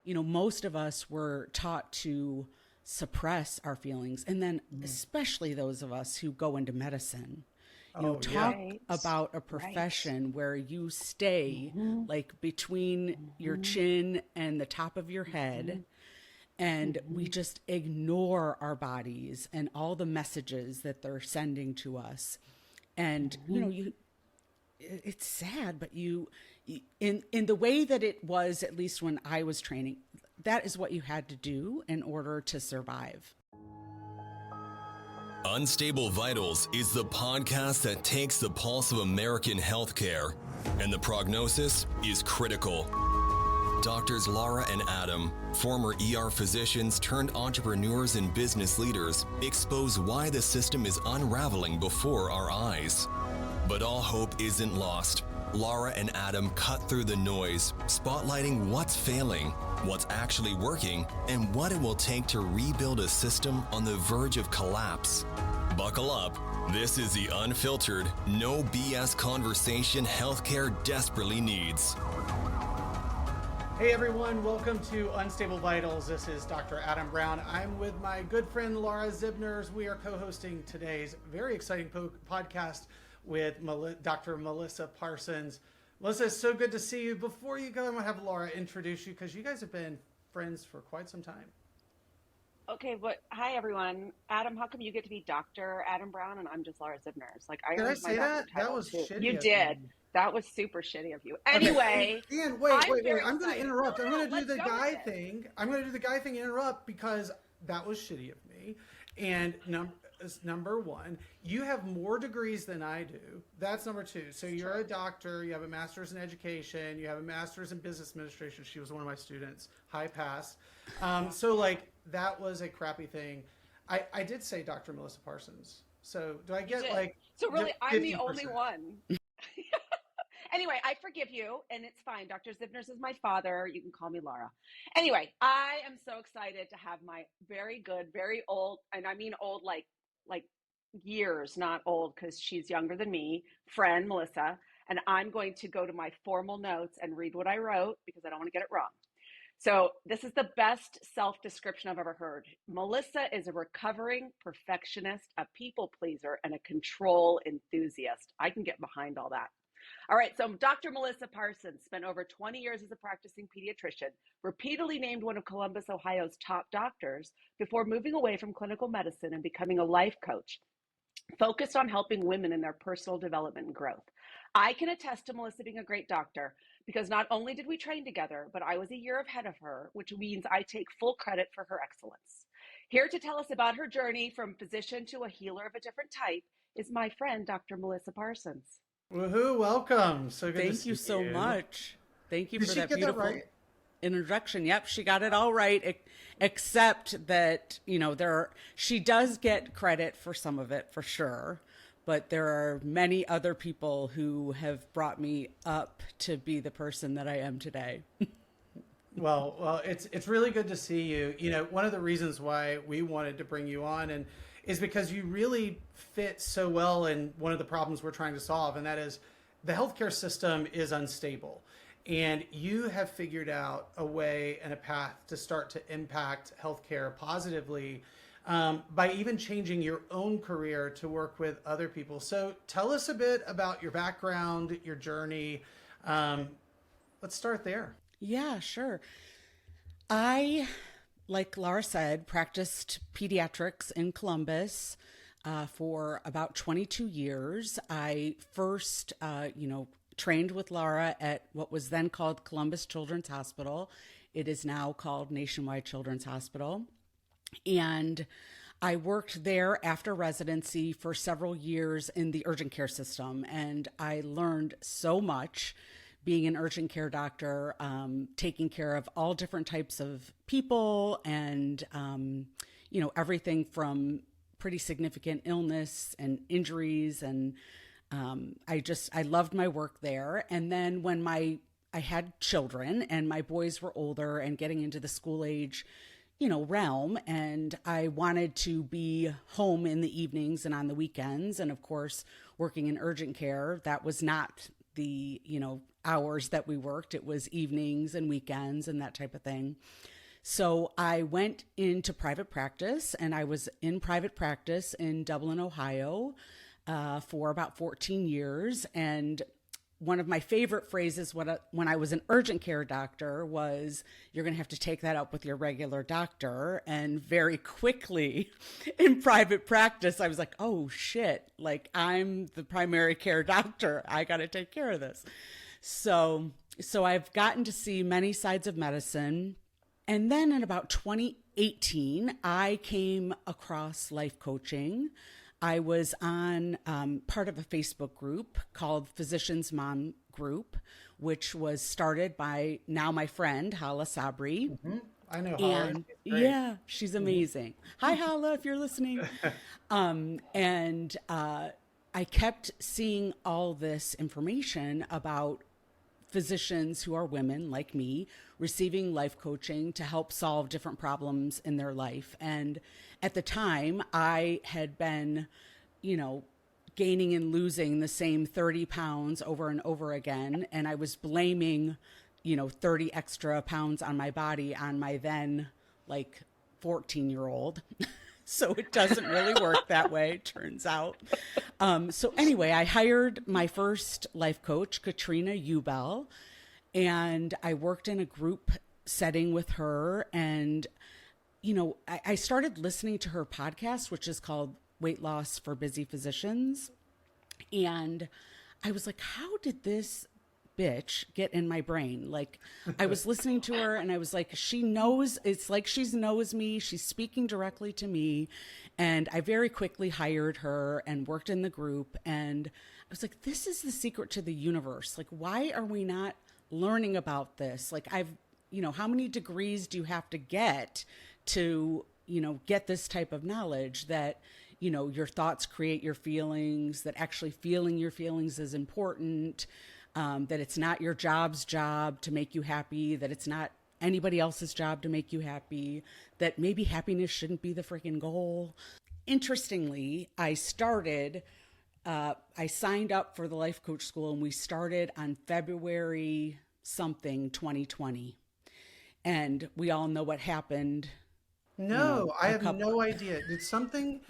most of us were taught to suppress our feelings. And then especially those of us who go into medicine, talk about a profession where you stay like between your chin and the top of your head. And we just ignore our bodies and all the messages that they're sending to us. And, it's sad, but in the way that it was, at least when I was training, that is what you had to do in order to survive. Unstable Vitals is the podcast that takes the pulse of American healthcare, and the prognosis is critical. Doctors Lara and Adam, former ER physicians turned entrepreneurs and business leaders, expose why the system is unraveling before our eyes. But all hope isn't lost. Lara and Adam cut through the noise, spotlighting what's failing, what's actually working, and what it will take to rebuild a system on the verge of collapse. Buckle up. This is the unfiltered, no BS conversation healthcare desperately needs. Hey everyone, welcome to Unstable Vitals. This is Dr. Adam Brown. I'm with my good friend Lara Zibners. We are co-hosting today's very exciting podcast with Dr. Melissa Parsons. Melissa, it's so good to see you. Before you go, I'm going to have Lara introduce you because you guys have been friends for quite some time. Okay, but hi everyone. Adam, how come you get to be Dr. Adam Brown and I'm just Lara Zibners? Did I say that? That was shitty. You did. Me. That was super shitty of you. Anyway. Okay. Ian, wait. I'm going to interrupt. I'm going to do the guy thing. I'm going to do the guy thing and interrupt because that was shitty of me. And number one, you have more degrees than I do. That's number two. So you're a doctor, you have a master's in education, you have a master's in business administration. She was one of my students, high pass. So like that was a crappy thing. I did say Dr. Melissa Parsons. So do I get like, so really 50%? I'm the only one. Anyway, I forgive you, and it's fine. Dr. Zibners is my father. You can call me Lara. Anyway, I am so excited to have my very good, very old, and I mean old like years, not old because she's younger than me, friend Melissa, and I'm going to go to my formal notes and read what I wrote because I don't want to get it wrong. So this is the best self-description I've ever heard. Melissa is a recovering perfectionist, a people pleaser, and a control enthusiast. I can get behind all that. All right, so Dr. Melissa Parsons spent over 20 years as a practicing pediatrician, repeatedly named one of Columbus, Ohio's top doctors before moving away from clinical medicine and becoming a life coach, focused on helping women in their personal development and growth. I can attest to Melissa being a great doctor because not only did we train together, but I was a year ahead of her, which means I take full credit for her excellence. Here to tell us about her journey from physician to a healer of a different type is my friend, Dr. Melissa Parsons. Woohoo, welcome. So good to see you. Thank you so much. Thank you for that beautiful right? introduction. Yep, she got it all right, except that, she does get credit for some of it for sure, but there are many other people who have brought me up to be the person that I am today. Well, it's really good to see you. One of the reasons why we wanted to bring you on is because you really fit so well in one of the problems we're trying to solve, and that is the healthcare system is unstable. And you have figured out a way and a path to start to impact healthcare positively by even changing your own career to work with other people. So tell us a bit about your background, your journey. Let's start there. Yeah, sure. I, like Lara said, practiced pediatrics in Columbus for about 22 years. I first, trained with Lara at what was then called Columbus Children's Hospital. It is now called Nationwide Children's Hospital. And I worked there after residency for several years in the urgent care system. And I learned so much being an urgent care doctor, taking care of all different types of people and, everything from pretty significant illness and injuries. And I loved my work there. And then when I had children and my boys were older and getting into the school age, realm, and I wanted to be home in the evenings and on the weekends. And of course, working in urgent care, that was not the, hours that we worked. It was evenings and weekends and that type of thing. So I went into private practice, and I was in private practice in Dublin, Ohio, for about 14 years. And one of my favorite phrases when I was an urgent care doctor was, you're going to have to take that up with your regular doctor. And very quickly in private practice, I was like, oh shit, like I'm the primary care doctor. I got to take care of this. So I've gotten to see many sides of medicine. And then in about 2018, I came across life coaching. I was on part of a Facebook group called Physicians Mom Group, which was started by now my friend, Hala Sabri. Mm-hmm. I know Hala. And yeah, she's amazing. Hi, Hala, if you're listening. I kept seeing all this information about physicians who are women like me receiving life coaching to help solve different problems in their life. And at the time, I had been, gaining and losing the same 30 pounds over and over again. And I was blaming, 30 extra pounds on my body on my then 14-year-old. So it doesn't really work that way, turns out. So anyway, I hired my first life coach, Katrina Ubel, and I worked in a group setting with her. And, I started listening to her podcast, which is called Weight Loss for Busy Physicians. And I was like, how did this bitch get in my brain? I was listening to her and I was like, she knows, it's like she knows me. She's speaking directly to me. And I very quickly hired her and worked in the group. And I was like, this is the secret to the universe. Why are we not learning about this? How many degrees do you have to get to, get this type of knowledge that, your thoughts create your feelings, that actually feeling your feelings is important. That it's not your job's job to make you happy, that it's not anybody else's job to make you happy, that maybe happiness shouldn't be the freaking goal. Interestingly, I signed up for the life coach school, and we started on February 2020. And we all know what happened. No, I have no idea. Did something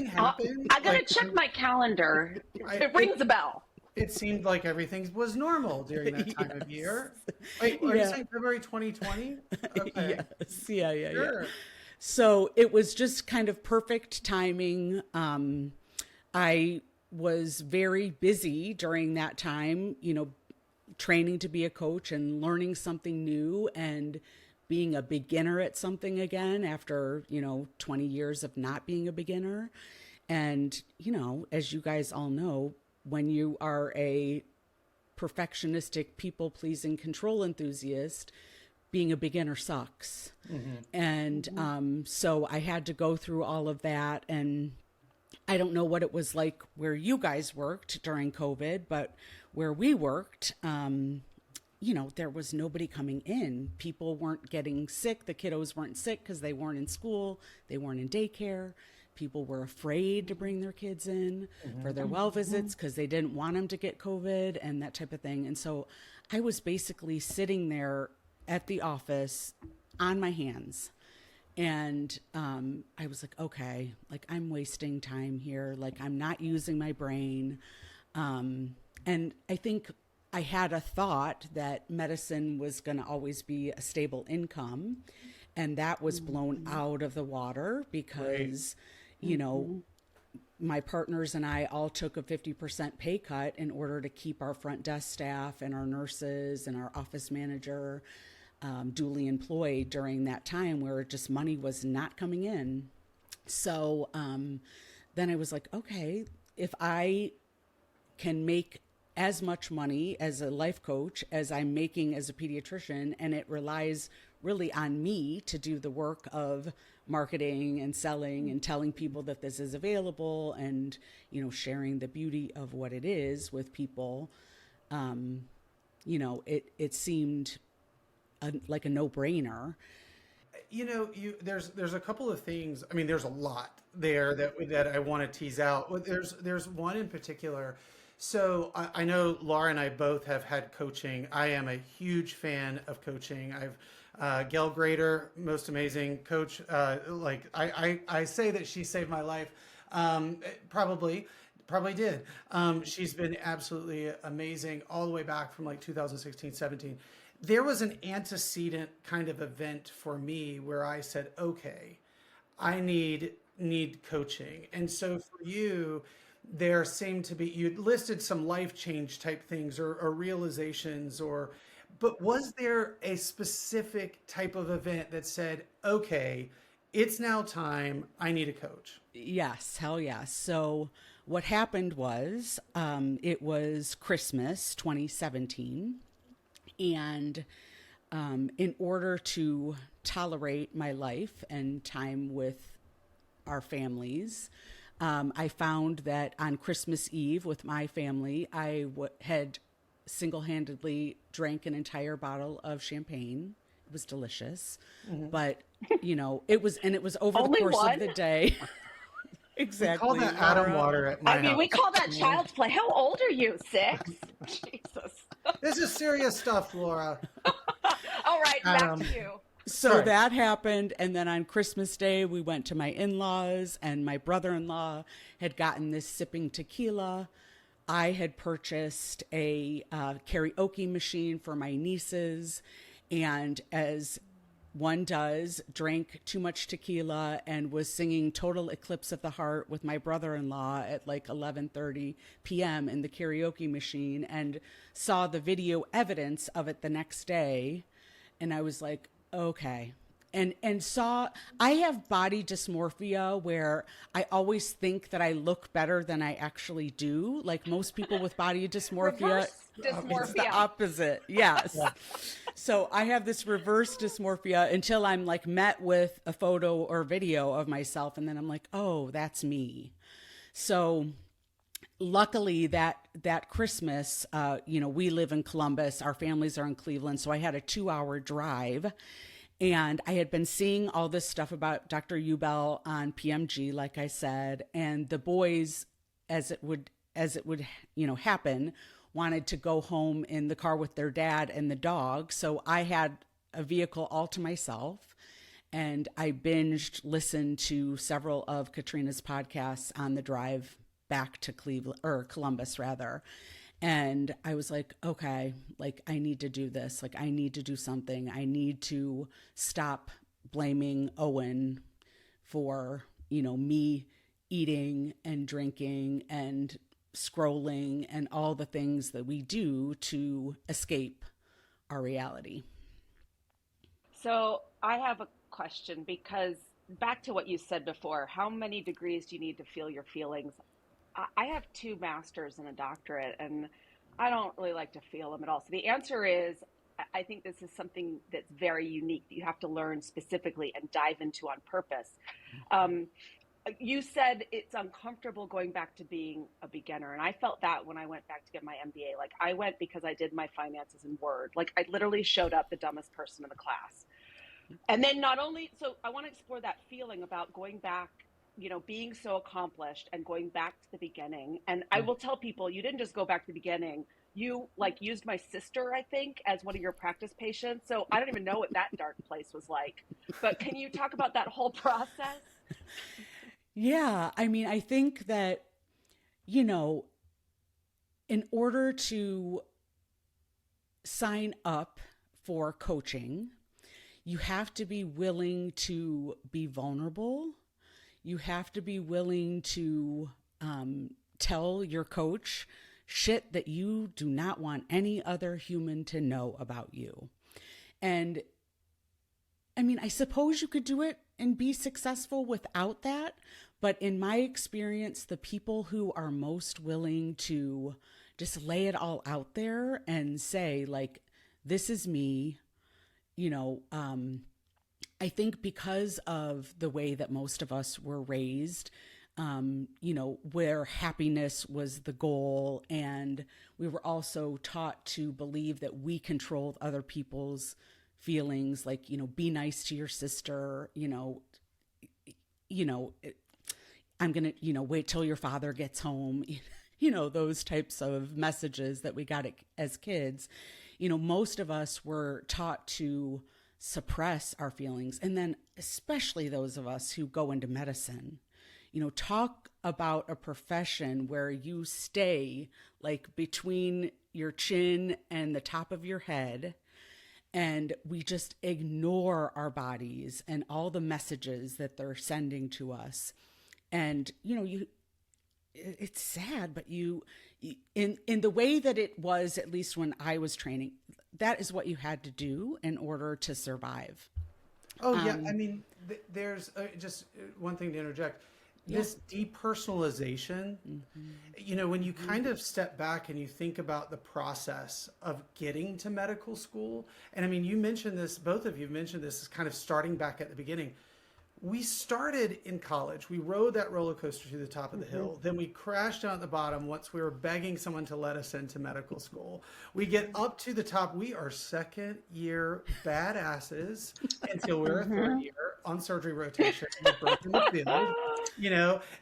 happen? I gotta check my calendar. It rings a bell. It seemed like everything was normal during that time of year. Wait, are you saying February 2020? Okay. Yes. Yeah. Sure. So it was just kind of perfect timing. I was very busy during that time, training to be a coach and learning something new and being a beginner at something again after, 20 years of not being a beginner. And, as you guys all know, when you are a perfectionistic, people-pleasing control enthusiast, being a beginner sucks. Mm-hmm. And so I had to go through all of that. And I don't know what it was like where you guys worked during COVID, but where we worked, there was nobody coming in. People weren't getting sick. The kiddos weren't sick because they weren't in school. They weren't in daycare. People were afraid to bring their kids in for their well visits because they didn't want them to get COVID and that type of thing. And so I was basically sitting there at the office on my hands. And I was like, okay, I'm wasting time here. I'm not using my brain. And I think I had a thought that medicine was going to always be a stable income. And that was blown out of the water because... my partners and I all took a 50% pay cut in order to keep our front desk staff and our nurses and our office manager duly employed during that time where just money was not coming in. So then I was like, okay, if I can make as much money as a life coach as I'm making as a pediatrician, and it relies really on me to do the work of marketing and selling and telling people that this is available and, sharing the beauty of what it is with people, it seemed like a no-brainer. There's a couple of things. I mean, there's a lot there that I want to tease out. There's one in particular So I know Laura and I both have had coaching. I am a huge fan of coaching. I've Gail Grader, most amazing coach. I say that she saved my life. Probably did. She's been absolutely amazing all the way back from like 2016, 17. There was an antecedent kind of event for me where I said, okay, I need coaching. And so for you, there seemed to be, you listed some life change type things or realizations but was there a specific type of event that said, okay, it's now time, I need a coach? Yes, hell yes. So what happened was, it was Christmas 2017. And in order to tolerate my life and time with our families, I found that on Christmas Eve with my family, I had single-handedly drank an entire bottle of champagne. It was delicious, but it was over Only the course one? of the day. Exactly. We call that Adam water at my house. We call that child's play. How old are you? 6? Jesus. This is serious stuff, Laura. All right, back to you. So Sorry. that happened. And then on Christmas Day, we went to my in-laws, and my brother-in-law had gotten this sipping tequila. I had purchased a karaoke machine for my nieces. And as one does, drank too much tequila and was singing Total Eclipse of the Heart with my brother-in-law at like 11:30 p.m. in the karaoke machine, and saw the video evidence of it the next day. And I was like, okay. And saw, I have body dysmorphia where I always think that I look better than I actually do. Like most people with body dysmorphia, Reverse it's the dysmorphia. opposite. Yes. Yeah. So I have this reverse dysmorphia until I'm like met with a photo or video of myself. And then I'm like, oh, that's me. So luckily that Christmas, we live in Columbus, our families are in Cleveland. So I had a 2-hour drive, and I had been seeing all this stuff about Dr. Ubel on PMG, like I said, and the boys, as it would happen, wanted to go home in the car with their dad and the dog. So I had a vehicle all to myself, and I listened to several of Katrina's podcasts on the drive back to Columbus rather. And I was like, okay, like I need to do this. Like I need to do something. I need to stop blaming Owen for, me eating and drinking and scrolling and all the things that we do to escape our reality. So I have a question, because back to what you said before, how many degrees do you need to feel your feelings? I have 2 masters and a doctorate, and I don't really like to feel them at all. So the answer is, I think this is something that's very unique that you have to learn specifically and dive into on purpose. You said it's uncomfortable going back to being a beginner. And I felt that when I went back to get my MBA. Like I went because I did my finances in Word. Like I literally showed up the dumbest person in the class. And then so I want to explore that feeling about going back, being so accomplished and going back to the beginning. And I will tell people, you didn't just go back to the beginning. You used my sister, I think, as one of your practice patients. So I don't even know what that dark place was like. But can you talk about that whole process? Yeah. I mean, I think that, in order to sign up for coaching, you have to be willing to be vulnerable. You have to be willing to tell your coach shit that you do not want any other human to know about you. And I mean, I suppose you could do it and be successful without that. But in my experience, the people who are most willing to just lay it all out there and say, like, this is me, I think because of the way that most of us were raised, where happiness was the goal, and we were also taught to believe that we controlled other people's feelings, like, be nice to your sister, I'm going to, wait till your father gets home, those types of messages that we got as kids. Most of us were taught to suppress our feelings. And then especially those of us who go into medicine, talk about a profession where you stay like between your chin and the top of your head, and we just ignore our bodies and all the messages that they're sending to us. And, it's sad, but in the way that it was, at least when I was training, that is what you had to do in order to survive. Oh, yeah. I mean, there's just one thing to interject. This depersonalization, when you kind of step back and you think about the process of getting to medical school, and I mean, you mentioned this, both of you mentioned this, is kind of starting back at the beginning. We started in college. We rode that roller coaster to the top of the hill. Then we crashed down at the bottom once we were begging someone to let us into medical school. We get up to the top. We are second year badasses until we're a third year on surgery rotation. We're broken the field,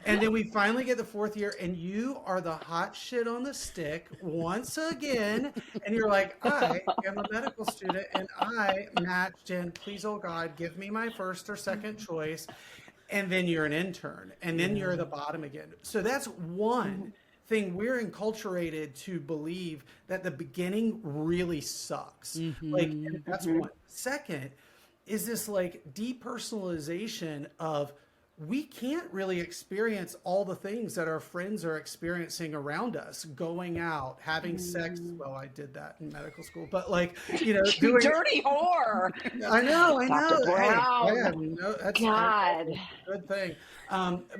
and then we finally get the fourth year, and you are the hot shit on the stick once again. And you're like, I am a medical student, and I matched in, please, oh God, give me my first or second choice. And then you're an intern, and then you're the bottom again. So that's one thing. We're enculturated to believe that the beginning really sucks. And that's one. Second is this like depersonalization of, we can't really experience all the things that our friends are experiencing around us, going out, having sex. Well, I did that in medical school, but doing dirty whore. I know. Dr. Brown. Hey, that's God. a good thing.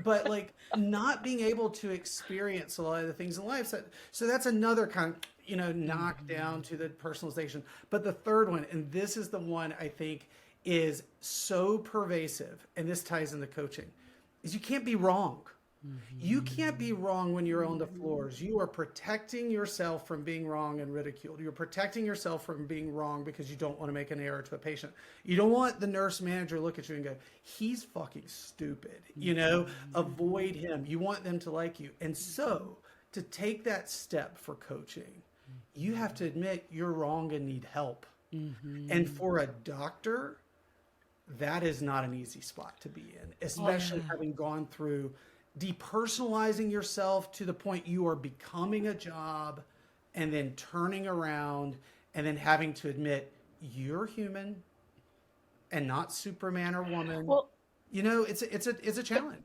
But like not being able to experience a lot of the things in life. So that's another kind of, knock down to the personalization. But the third one, and this is the one I think is so pervasive, and this ties into coaching, is you can't be wrong. You can't be wrong when you're on the floors. You are protecting yourself from being wrong and ridiculed. You're protecting yourself from being wrong because you don't want to make an error to a patient. You don't want the nurse manager to look at you and go, he's fucking stupid. Avoid him. You want them to like you. And so to take that step for coaching, you have to admit you're wrong and need help. And for a doctor, that is not an easy spot to be in, especially having gone through depersonalizing yourself to the point you are becoming a job, and then turning around and then having to admit you're human and not Superman or woman. Well, it's a challenge.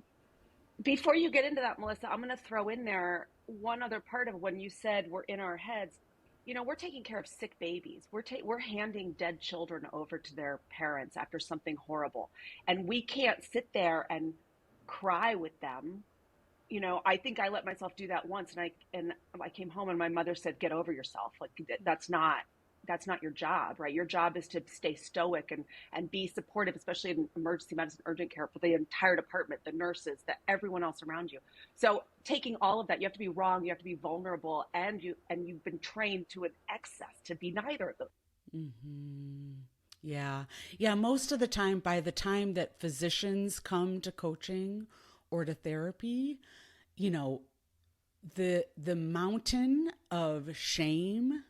Before you get into that, Melissa, I'm going to throw in there one other part of when you said we're in our heads. We're taking care of sick babies. We're handing dead children over to their parents after something horrible. And we can't sit there and cry with them. I think I let myself do that once, and I came home and my mother said, get over yourself. Like, that's not your job, right? Your job is to stay stoic and be supportive, especially in emergency medicine, urgent care, for the entire department, the nurses, everyone else around you. So taking all of that, you have to be wrong, you have to be vulnerable, and you've been trained to an excess to be neither of those. Yeah. Most of the time, by the time that physicians come to coaching or to therapy, the mountain of shame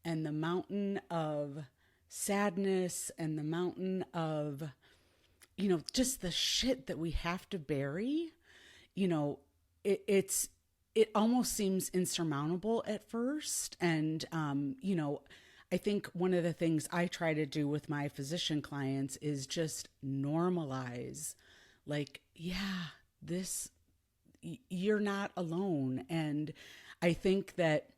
and the mountain of sadness and the mountain of, just the shit that we have to bury, it almost seems insurmountable at first. And, I think one of the things I try to do with my physician clients is just normalize, like, you're not alone. And I think that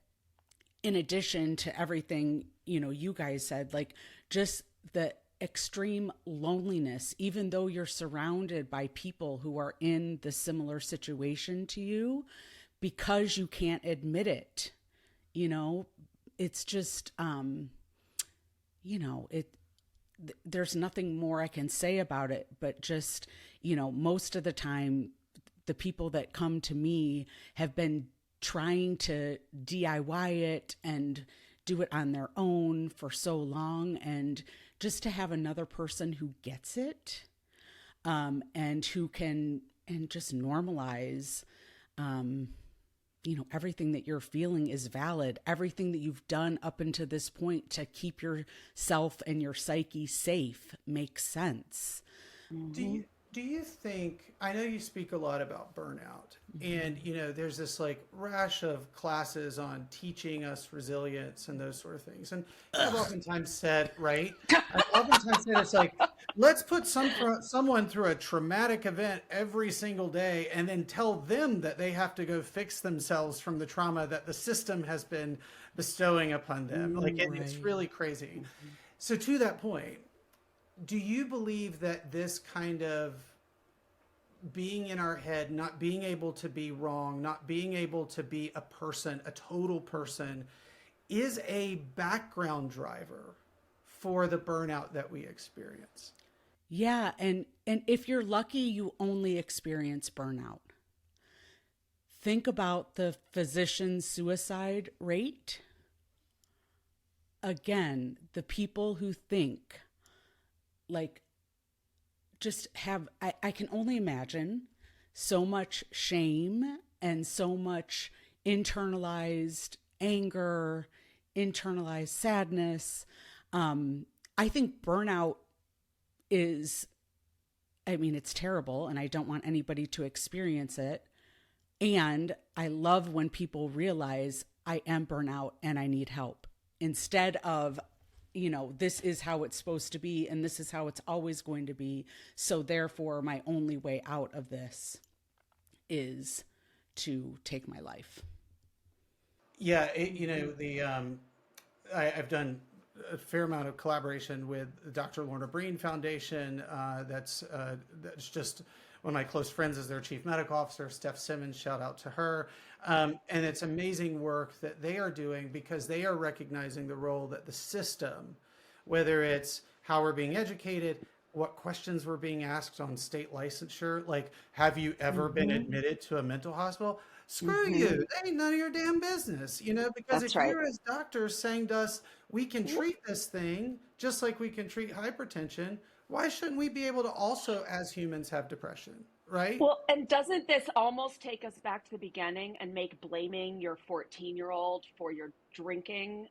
in addition to everything, you guys said, like, just the extreme loneliness, even though you're surrounded by people who are in the similar situation to you, because you can't admit it, it's just, there's nothing more I can say about it, but just, most of the time, the people that come to me have been trying to DIY it and do it on their own for so long. And just to have another person who gets it, and who can, and just normalize, everything that you're feeling is valid. Everything that you've done up until this point to keep yourself and your psyche safe makes sense. Do you think, I know you speak a lot about burnout, and there's this like rash of classes on teaching us resilience and those sort of things. And I've oftentimes said, right? I've oftentimes said it's like, let's put someone through a traumatic event every single day and then tell them that they have to go fix themselves from the trauma that the system has been bestowing upon them. It's really crazy. So to that point, do you believe that this kind of being in our head, not being able to be wrong, not being able to be a person, a total person, is a background driver for the burnout that we experience? Yeah. And if you're lucky, you only experience burnout. Think about the physician suicide rate. Again, the people who think just have, I can only imagine so much shame and so much internalized anger, internalized sadness. I think burnout is, it's terrible, and I don't want anybody to experience it. And I love when people realize I am burnout and I need help, instead of, this is how it's supposed to be and this is how it's always going to be. So therefore, my only way out of this is to take my life. Yeah, I've done a fair amount of collaboration with the Dr. Lorna Breen Foundation. That's just one of my close friends is their chief medical officer, Steph Simmons. Shout out to her. And it's amazing work that they are doing, because they are recognizing the role that the system, whether it's how we're being educated, what questions were being asked on state licensure, like, have you ever been admitted to a mental hospital? Screw you. That ain't none of your damn business, because if you're as doctors saying to us, we can treat this thing just like we can treat hypertension, why shouldn't we be able to also, as humans, have depression, right? Well, and doesn't this almost take us back to the beginning and make blaming your 14-year-old for your drinking,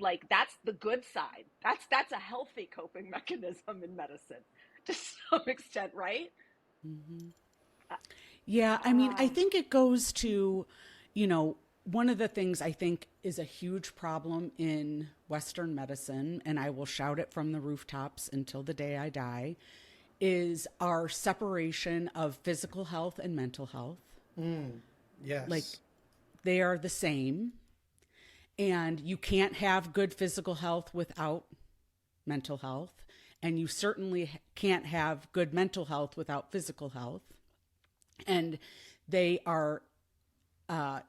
like, that's the good side? That's a healthy coping mechanism in medicine to some extent, right? Yeah, I think it goes to, one of the things I think is a huge problem in Western medicine, and I will shout it from the rooftops until the day I die, is our separation of physical health and mental health. Yes. Like, they are the same. And you can't have good physical health without mental health. And you certainly can't have good mental health without physical health. And they are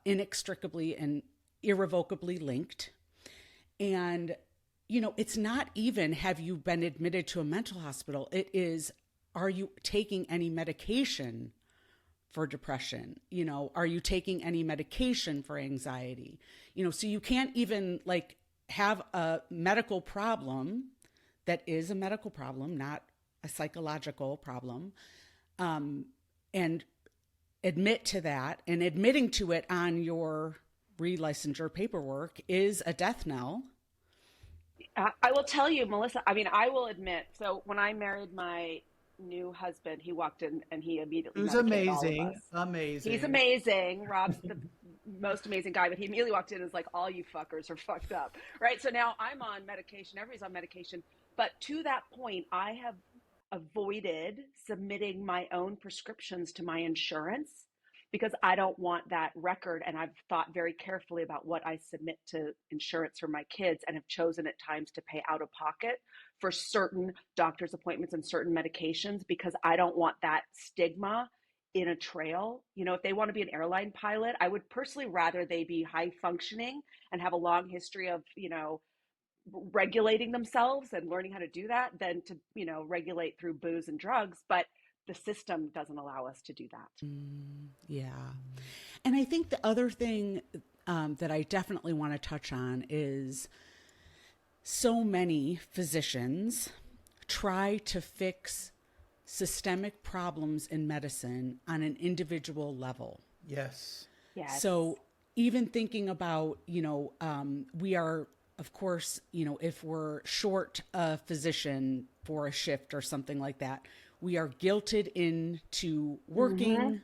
inextricably and irrevocably linked. And, it's not even, have you been admitted to a mental hospital? It is, are you taking any medication for depression? Are you taking any medication for anxiety? So you can't even have a medical problem that is a medical problem, not a psychological problem, and admit to that. And admitting to it on your relicensure paperwork is a death knell. I will tell you, Melissa, I will admit, so when I married my new husband, he walked in and he immediately Who's amazing. Amazing. He's amazing. Rob's the most amazing guy, but he immediately walked in and was like, all you fuckers are fucked up, right? So now I'm on medication. Everybody's on medication. But to that point, I have avoided submitting my own prescriptions to my insurance because I don't want that record. And I've thought very carefully about what I submit to insurance for my kids, and have chosen at times to pay out of pocket for certain doctor's appointments and certain medications, because I don't want that stigma in a trail. If they want to be an airline pilot, I would personally rather they be high functioning and have a long history of, regulating themselves and learning how to do that than to, regulate through booze and drugs. But the system doesn't allow us to do that. Yeah. And I think the other thing that I definitely want to touch on is so many physicians try to fix systemic problems in medicine on an individual level. Yes. Yes. So even thinking about, we are, of course, if we're short a physician for a shift or something like that, we are guilted into working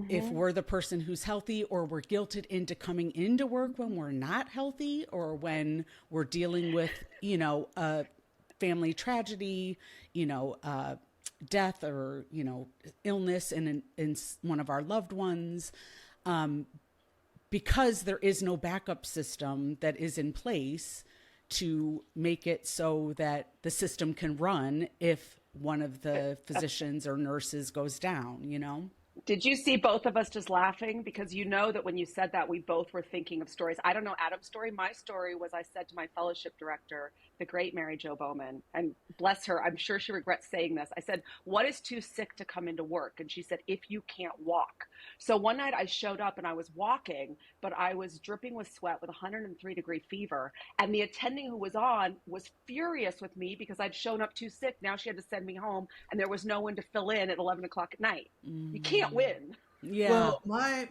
if we're the person who's healthy, or we're guilted into coming into work when we're not healthy, or when we're dealing with, a family tragedy, death or, illness in one of our loved ones. Because there is no backup system that is in place to make it so that the system can run if one of the physicians or nurses goes down. Did you see both of us just laughing? Because that when you said that, we both were thinking of stories. I don't know Adam's story. My story was, I said to my fellowship director, the great Mary Jo Bowman, and bless her, I'm sure she regrets saying this. I said, what is too sick to come into work? And she said, if you can't walk. So one night I showed up and I was walking, but I was dripping with sweat with 103-degree fever. And the attending who was on was furious with me because I'd shown up too sick. Now she had to send me home and there was no one to fill in at 11 o'clock at night. You can't win. Yeah. Well,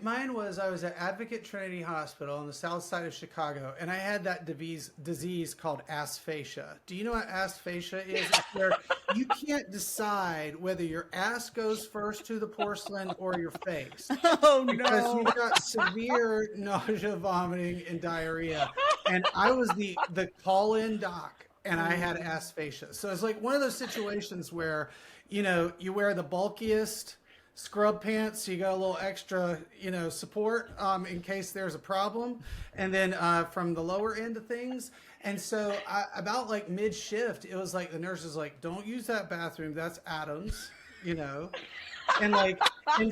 mine was, I was at Advocate Trinity Hospital on the south side of Chicago, and I had that disease called asphasia. Do you know what asphasia is? It's where you can't decide whether your ass goes first to the porcelain or your face. Oh, because you've got severe nausea, vomiting, and diarrhea. And I was the call-in doc, and I had asphasia. So it's like one of those situations where, you wear the bulkiest scrub pants, so you got a little extra, support in case there's a problem. And then from the lower end of things. And so about like mid-shift, it was like the nurse was like, don't use that bathroom. That's Adam's, And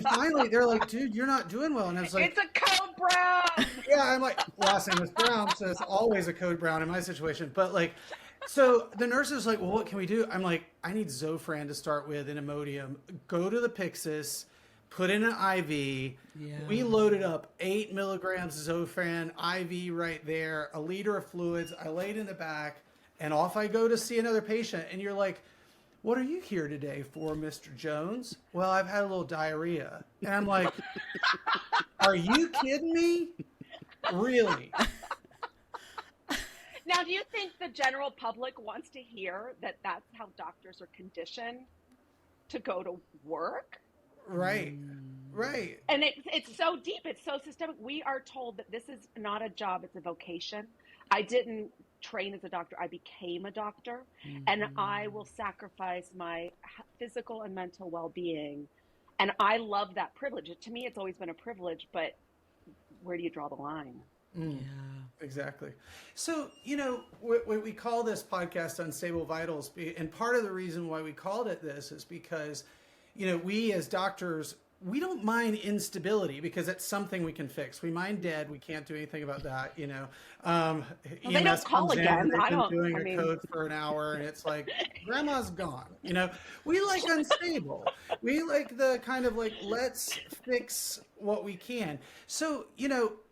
finally they're like, dude, you're not doing well. And I was like, it's a code brown. Yeah, I'm like, last name is Brown, so it's always a code brown in my situation. But so the nurse is like, well, what can we do? I'm like, I need Zofran to start with and Imodium. Go to the Pyxis, put in an IV. Yeah. We loaded up 8 milligrams Zofran IV right there, a liter of fluids. I laid in the back, and off I go to see another patient. And you're like, what are you here today for, Mr. Jones? Well, I've had a little diarrhea. And I'm like, are you kidding me? Really? Now, do you think the general public wants to hear that that's how doctors are conditioned to go to work? Right. And it's so deep. It's so systemic. We are told that this is not a job. It's a vocation. I didn't train as a doctor. I became a doctor. And I will sacrifice my physical and mental well-being. And I love that privilege. To me, it's always been a privilege, but where do you draw the line? Yeah, exactly. So, we call this podcast Unstable Vitals, and part of the reason why we called it this is because, we as doctors, we don't mind instability because it's something we can fix. We mind dead. We can't do anything about that, They don't call again. They've been doing a code for an hour, and it's like, grandma's gone. We like unstable. We like the kind of like, let's fix what we can. So,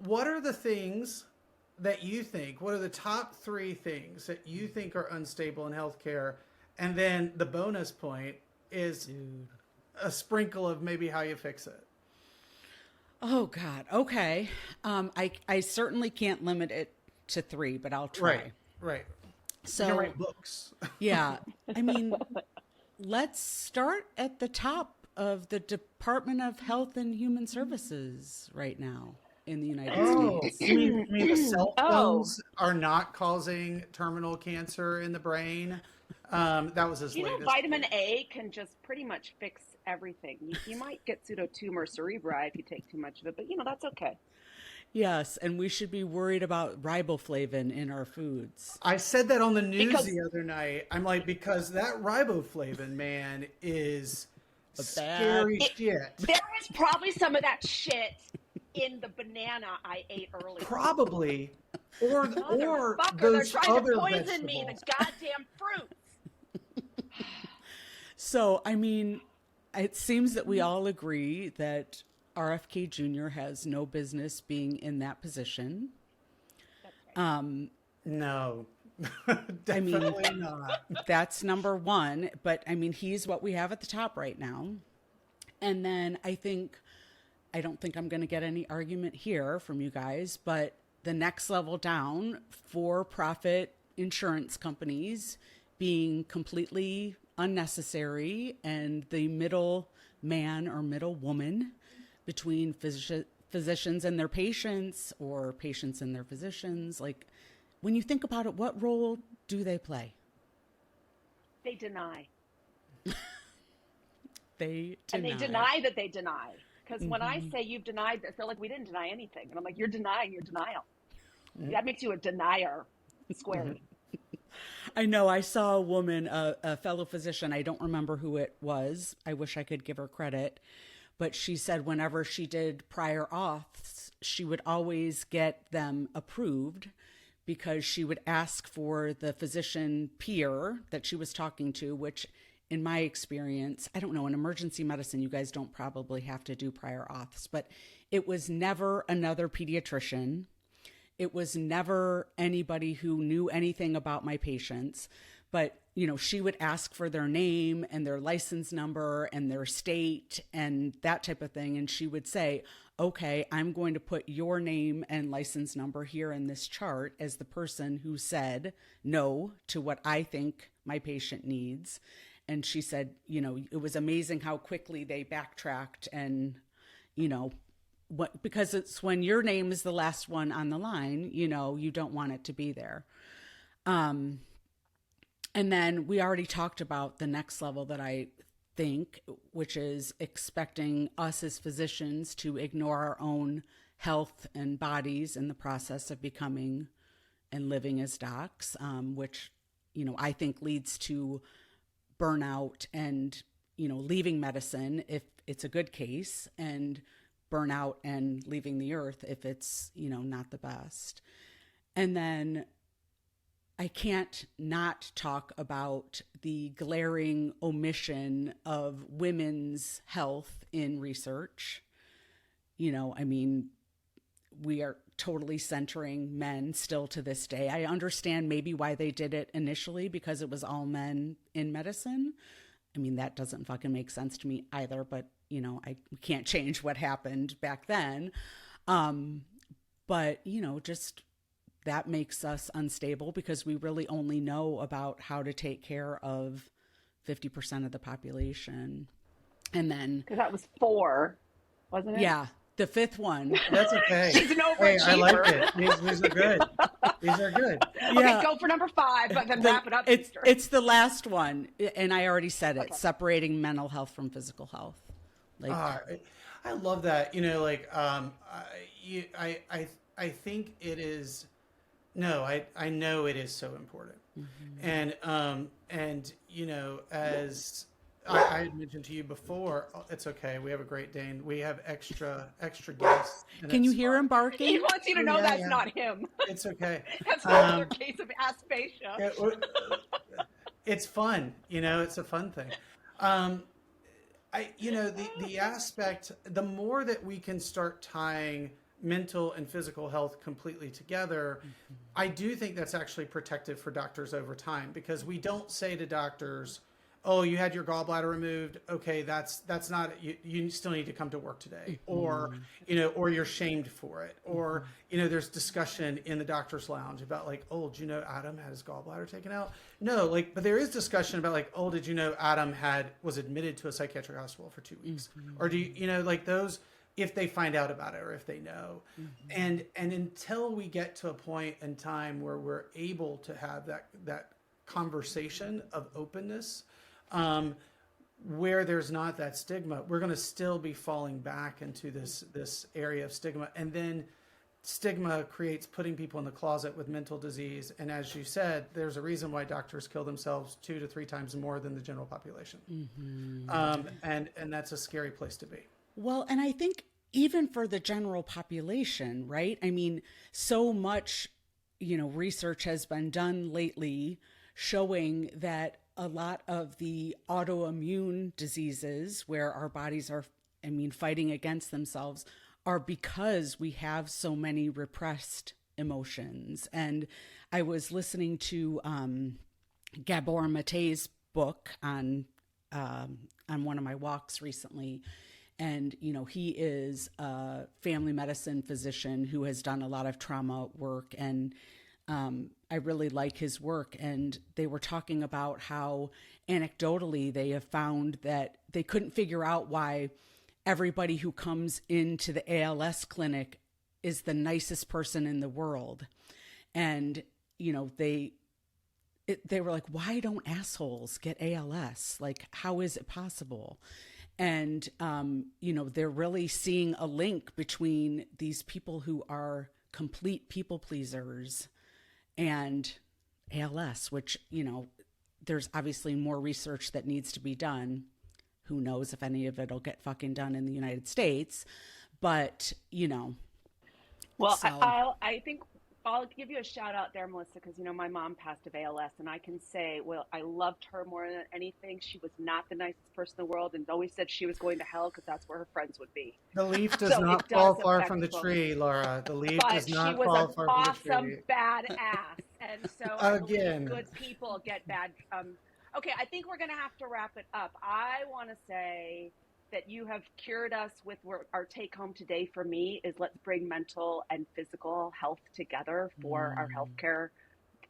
what are the things that you think, what are the top 3 things that you think are unstable in healthcare? And then the bonus point is a sprinkle of maybe how you fix it. Oh God. Okay. I certainly can't limit it to 3, but I'll try. Right. So you can write books. Yeah. I mean, let's start at the top of the Department of Health and Human Services right now in the United States. You mean the cell phones are not causing terminal cancer in the brain? That was his latest. Vitamin A can just pretty much fix everything. You might get pseudotumor cerebri if you take too much of it, but that's okay. Yes, and we should be worried about riboflavin in our foods. I said that on the news the other night. I'm like, because that riboflavin, man, is scary shit. There is probably some of that shit in the banana I ate earlier. Probably. Or they're those trying other to poison vegetables. me, the goddamn fruits. So, I mean, it seems that we all agree that RFK Jr. has no business being in that position. No, definitely not. That's number 1. But I mean, he's what we have at the top right now. And then I think I don't think I'm going to get any argument here from you guys, but the next level down, for-profit insurance companies being completely unnecessary, and the middle man or middle woman between physicians and their patients, or patients and their physicians. Like, when you think about it, what role do they play? They deny. They deny. And they deny that they deny. Because when I say you've denied this, they're like, we didn't deny anything. And I'm like, you're denying your denial. That makes you a denier squared. I know. I saw a woman, a fellow physician, I don't remember who it was. I wish I could give her credit. But she said whenever she did prior auths, she would always get them approved, because she would ask for the physician peer that she was talking to, which in my experience, I don't know, in emergency medicine, you guys don't probably have to do prior auths, but it was never another pediatrician. It was never anybody who knew anything about my patients. But, you know, she would ask for their name and their license number and their state and that type of thing. And she would say, okay, I'm going to put your name and license number here in this chart as the person who said no to what I think my patient needs. And she said, you know, it was amazing how quickly they backtracked, and, you know, because it's when your name is the last one on the line, you know, you don't want it to be there. And then we already talked about the next level that I think, which is expecting us as physicians to ignore our own health and bodies in the process of becoming and living as docs, which, you know, I think leads to burnout and, you know, leaving medicine if it's a good case, and burnout and leaving the earth if it's, you know, not the best. And then I can't not talk about the glaring omission of women's health in research. You know, I mean, we are totally centering men still to this day. I understand maybe why they did it initially, because it was all men in medicine. I mean, that doesn't fucking make sense to me either, but, you know, I can't change what happened back then. But, you know, just that makes us unstable, because we really only know about how to take care of 50% of the population. And then, because that was 4, wasn't it? Yeah. The 5th one. That's okay. She's an overachiever. Hey, I like it. These are good. These are good. Okay, go for number 5, but then wrap it up. It's the last one, and I already said it. Okay. Separating mental health from physical health. Like, I love that. You know, like I think it is. No, I know it is so important. And you know, as I had mentioned to you before, it's okay. We have a Great Dane. We have extra guests. Can you hear him barking? He wants you to know that's not him. It's okay. That's another case of asphasia. It's fun. You know, it's a fun thing. You know, the aspect, the more that we can start tying mental and physical health completely together, I do think that's actually protective for doctors over time, because we don't say to doctors, oh, you had your gallbladder removed. Okay, that's not, you still need to come to work today. Or, you know, or you're shamed for it. Or, you know, there's discussion in the doctor's lounge about like, oh, did you know Adam had his gallbladder taken out? No, like, but there is discussion about like, oh, did you know Adam was admitted to a psychiatric hospital for 2 weeks? Or do you know, like those, if they find out about it or if they know. And until we get to a point in time where we're able to have that conversation of openness, where there's not that stigma, we're going to still be falling back into this area of stigma. And then stigma creates putting people in the closet with mental disease. And as you said, there's a reason why doctors kill themselves 2 to 3 times more than the general population. And that's a scary place to be. Well, and I think even for the general population, right? I mean, so much, you know, research has been done lately showing that a lot of the autoimmune diseases where our bodies are, I mean, fighting against themselves are because we have so many repressed emotions. And I was listening to Gabor Mate's book on one of my walks recently. And, he is a family medicine physician who has done a lot of trauma work. And I really like his work. And they were talking about how anecdotally they have found that they couldn't figure out why everybody who comes into the ALS clinic is the nicest person in the world. And, they were like, why don't assholes get ALS? Like, how is it possible? And, they're really seeing a link between these people who are complete people pleasers and ALS, which, there's obviously more research that needs to be done. Who knows if any of it'll get fucking done in the United States, but, Well, so. I think I'll give you a shout out there, Melissa, because, my mom passed of ALS, and I can say, well, I loved her more than anything. She was not the nicest person in the world and always said she was going to hell because that's where her friends would be. The leaf does not fall far from the tree, Laura. The leaf does not fall far from the tree. But she was an awesome badass. And so Again, good people get bad. Okay, I think we're going to have to wrap it up. I want to say that you have cured us with our take home today for me is let's bring mental and physical health together for our healthcare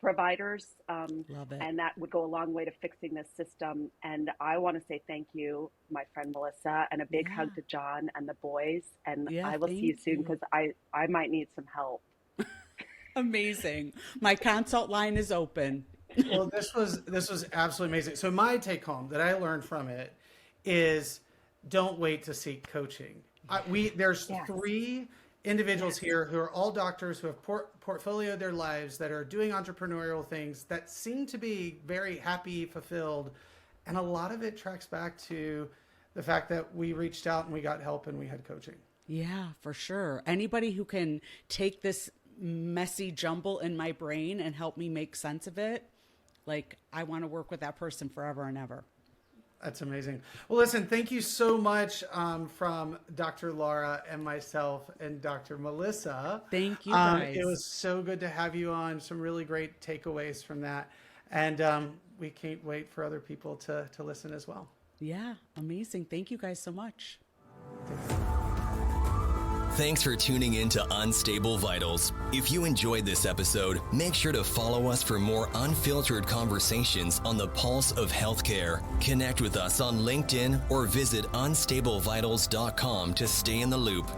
providers. Love it. And that would go a long way to fixing this system. And I want to say thank you, my friend Melissa, and a big hug to John and the boys. And I will see you soon because I might need some help. Amazing. My consult line is open. Well, this was absolutely amazing. So my take home that I learned from it is don't wait to seek coaching. There's 3 individuals here who are all doctors who have portfolioed their lives, that are doing entrepreneurial things, that seem to be very happy, fulfilled. And a lot of it tracks back to the fact that we reached out and we got help and we had coaching. Yeah, for sure. Anybody who can take this messy jumble in my brain and help me make sense of it, like, I want to work with that person forever and ever. That's amazing. Well, listen, thank you so much from Dr. Lara and myself and Dr. Melissa. Thank you, guys. It was so good to have you on. Some really great takeaways from that. And we can't wait for other people to listen as well. Yeah, amazing. Thank you guys so much. Thanks for tuning in to Unstable Vitals. If you enjoyed this episode, make sure to follow us for more unfiltered conversations on the pulse of healthcare. Connect with us on LinkedIn or visit unstablevitals.com to stay in the loop.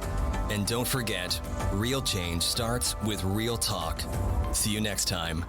And don't forget, real change starts with real talk. See you next time.